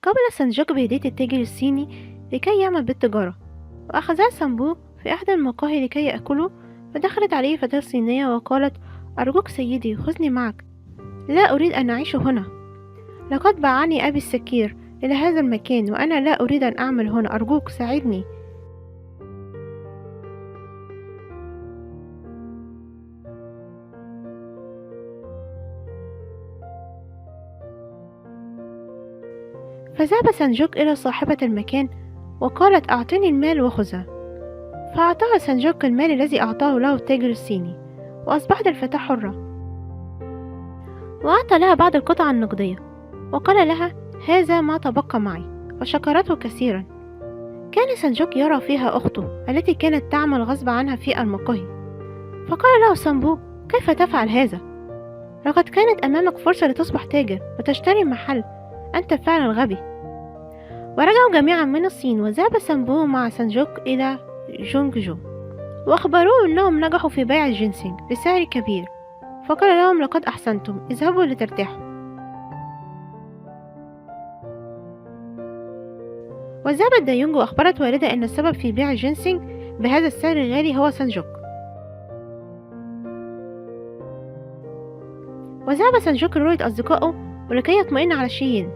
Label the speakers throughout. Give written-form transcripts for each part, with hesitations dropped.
Speaker 1: قبل سانجوك بهدية التاجر الصيني لكي يعمل بالتجارة، وأخذها سامبو في إحدى المقاهي لكي يأكله. فدخلت عليه فتاة صينية وقالت: أرجوك سيدي خذني معك، لا أريد أن أعيش هنا. لقد باعني أبي السكير إلى هذا المكان وأنا لا أريد أن أعمل هنا، أرجوك ساعدني. فذهب سانجوك إلى صاحبة المكان وقالت: أعطني المال وخذه. فأعطاها سانجوك المال الذي أعطاه له التاجر الصيني، وأصبحت الفتاة حرة. وأعطى لها بعض القطع النقدية وقال لها: هذا ما تبقى معي. فشكرته كثيرا. كان سانجوك يرى فيها أخته التي كانت تعمل غصب عنها في المقاهي، فقال له سامبو: كيف تفعل هذا؟ لقد كانت أمامك فرصة لتصبح تاجر وتشتري محل، أنت فعلا غبي. ورجعوا جميعا من الصين، وذهب سامبو مع سانجوك إلى جونججو وأخبروه أنهم نجحوا في بيع الجينسينج بسعر كبير. فقال لهم: لقد أحسنتم، اذهبوا لترتاحوا. وذهبت دايونج وأخبرت والدها أن السبب في بيع الجينسينج بهذا السعر الغالي هو سانجوك. وذهب سانجوك لرؤية أصدقائه ولكي يطمئن على شيين،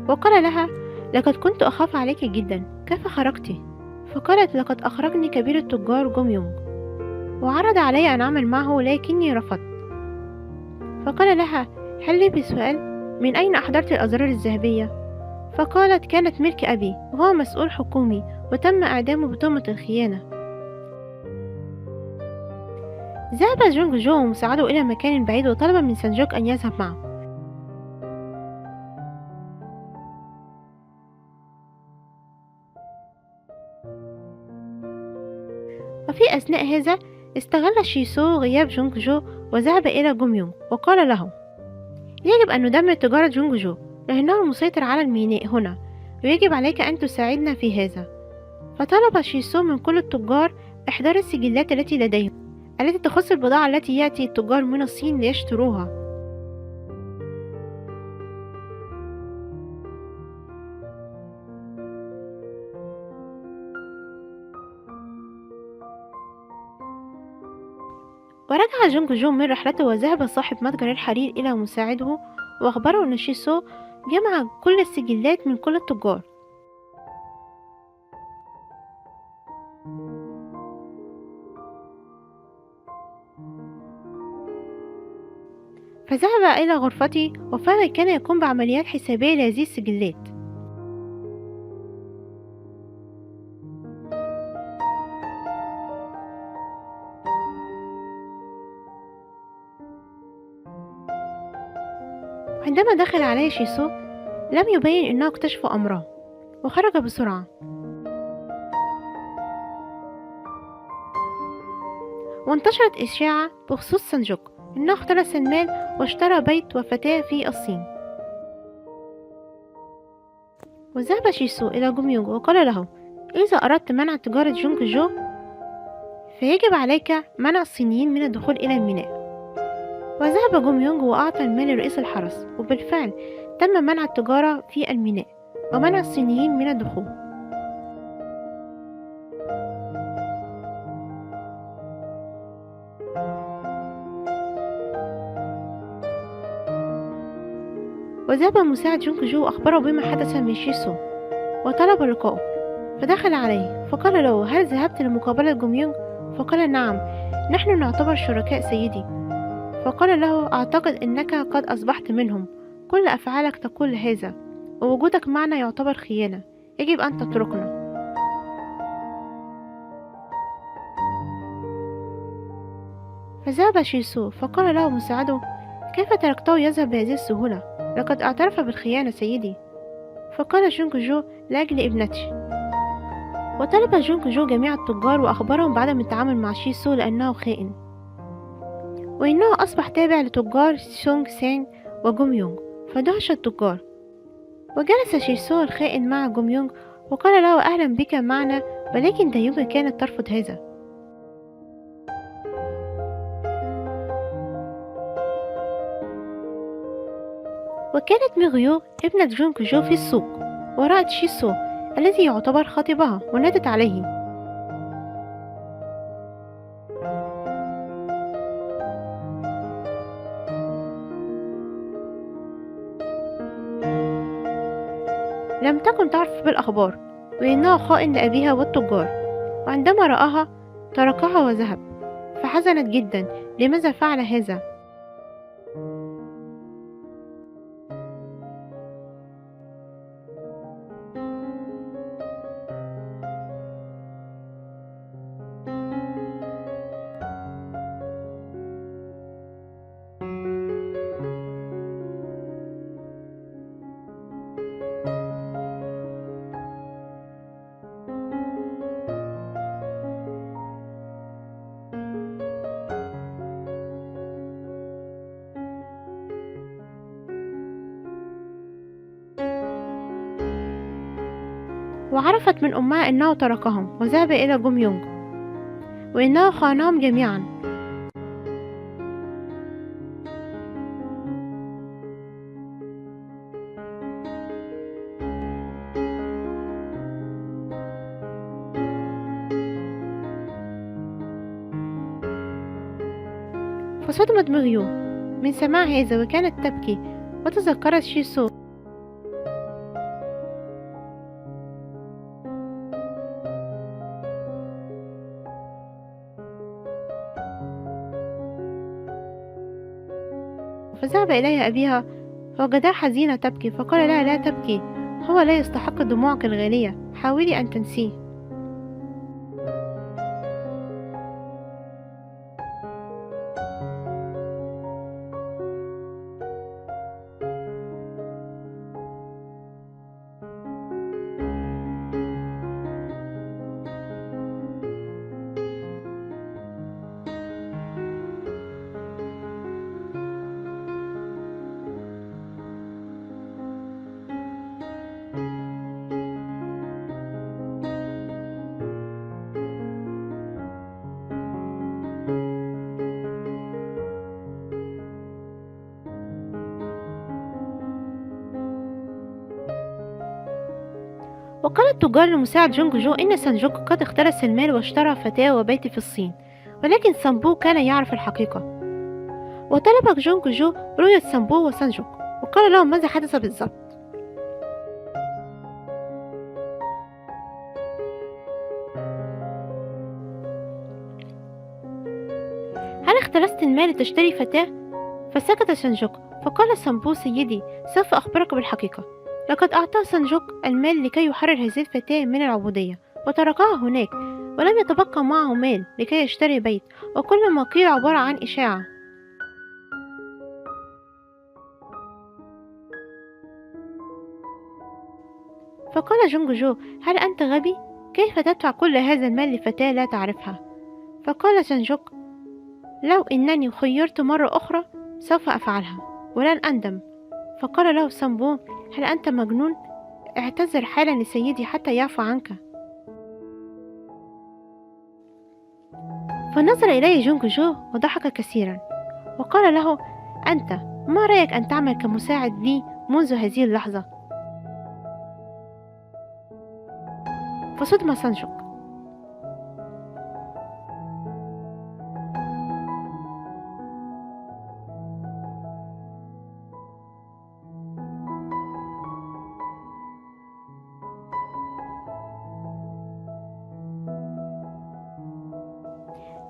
Speaker 1: وقال لها: لقد كنت أخاف عليك جدا، كيف خرجت؟ فقالت: لقد أخرجني كبير التجار جوم يونغ وعرض علي أن أعمل معه لكني رفضت. فقال لها: هل لي بسؤال، من أين أحضرت الأزرار الذهبية؟ فقالت: كانت ملك أبي وهو مسؤول حكومي وتم إعدامه بتهمة الخيانة. ذهب جونج جو ومساعده إلى مكان بعيد وطلب من سانجوك أن يذهب معه. وفي أثناء هذا استغل شيسو غياب جونج جو وذهب إلى جوم يونغ وقال له: يجب أن ندمر تجارة جونج جو لأنه المسيطر على الميناء هنا، ويجب عليك أن تساعدنا في هذا. فطلب شيسو من كل التجار إحضار السجلات التي لديهم التي تخص البضاعة التي يأتي التجار من الصين ليشتروها. ورجع جونج جو من رحلته وذهب صاحب متجر الحرير إلى مساعده وأخبره أن شيسو جمع كل السجلات من كل التجار. فذهب إلى غرفته وفعلا كان يقوم بعمليات حسابية لهذه السجلات. عندما دخل عليه شيسو لم يبين أنه اكتشف أمره وخرج بسرعة. وانتشرت إشاعة بخصوص سانجوك أنه اختلس المال واشترى بيت وفتاة في الصين. وذهب شيسو إلى جوم يونغ وقال له: إذا أردت منع تجارة جونج جو فيجب عليك منع الصينيين من الدخول إلى الميناء. وذهب جوم يونغ وأعطى المال لرئيس الحرس، وبالفعل تم منع التجارة في الميناء ومنع الصينيين من الدخول. وذهب مساعد جونج جو وأخبره بما حدث من شيسو وطلب لقاءه. فدخل عليه فقال له: هل ذهبت لمقابلة جوم يونغ؟ فقال: نعم، نحن نعتبر شركاء سيدي. فقال له: أعتقد أنك قد أصبحت منهم، كل أفعالك تقول هذا، ووجودك معنا يعتبر خيانة، يجب أن تتركنا. فذهب شيسو فقال له مساعده: كيف تركته يذهب بهذه السهولة؟ لقد اعترف بالخيانة سيدي. فقال جونج جو: لأجل ابنتي. وطلب جونج جو جميع التجار وأخبرهم بعدم التعامل مع شيسو لأنه خائن، وإنه أصبح تابع لتجار سونغ سانغ وجوم يونغ. فدهش التجار. وجلس شيسو الخائن مع جوم يونغ وقال له: أهلا بك معنا، ولكن دايونغ كانت ترفض هذا. وكانت ميغيو ابنة جونج جو في السوق، ورأت شيسو الذي يعتبر خطيبها ونادت عليه. لم تكن تعرف بالأخبار وإنه خائن لأبيها والتجار، وعندما رآها تركها وذهب، فحزنت جدا. لماذا فعل هذا؟ وعرفت من أمها أنه تركهم وذهب إلى جوم يونج وإنه خانهم جميعا. فصدمت مغيو من سماع هذا وكانت تبكي، وتذكرت شيسو. فذهب إليها أبيها فوجدها حزينة تبكي، فقال لها لا تبكي، هو لا يستحق دموعك الغالية، حاولي أن تنسيه. وقال التجار لمساعد جونج جو إن سانجوك قد اختلس المال واشترى فتاة وبيت في الصين، ولكن سامبو كان يعرف الحقيقة. وطلب جونج جو رؤية سامبو وسانجوك وقال لهم ماذا حدث بالضبط. هل اختلست المال لتشتري فتاة؟ فسكت سانجوك، فقال سامبو سيدي سوف أخبرك بالحقيقة. لقد أعطى سانجوك المال لكي يحرر هذه الفتاة من العبودية وتركها هناك، ولم يتبقى معه مال لكي يشتري بيت، وكل ما قيل عبارة عن إشاعة. فقال جونج جو هل أنت غبي؟ كيف تدفع كل هذا المال لفتاة لا تعرفها؟ فقال سانجوك لو إنني خيرت مرة أخرى سوف أفعلها ولن أندم. فقال له سامبو هل أنت مجنون؟ اعتذر حالا لسيدي حتى يعفو عنك. فنظر إليه جونج جو وضحك كثيرا وقال له أنت ما رأيك أن تعمل كمساعد لي منذ هذه اللحظة؟ فصدم سانجوك.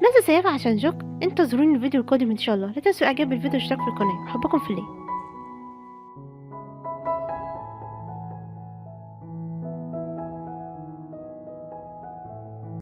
Speaker 1: ماذا سيفعل سانجوك؟ انتظروني الفيديو القادم إن شاء الله. لا تنسوا إعجاب الفيديو والاشتراك في القناة. أحبكم في الله.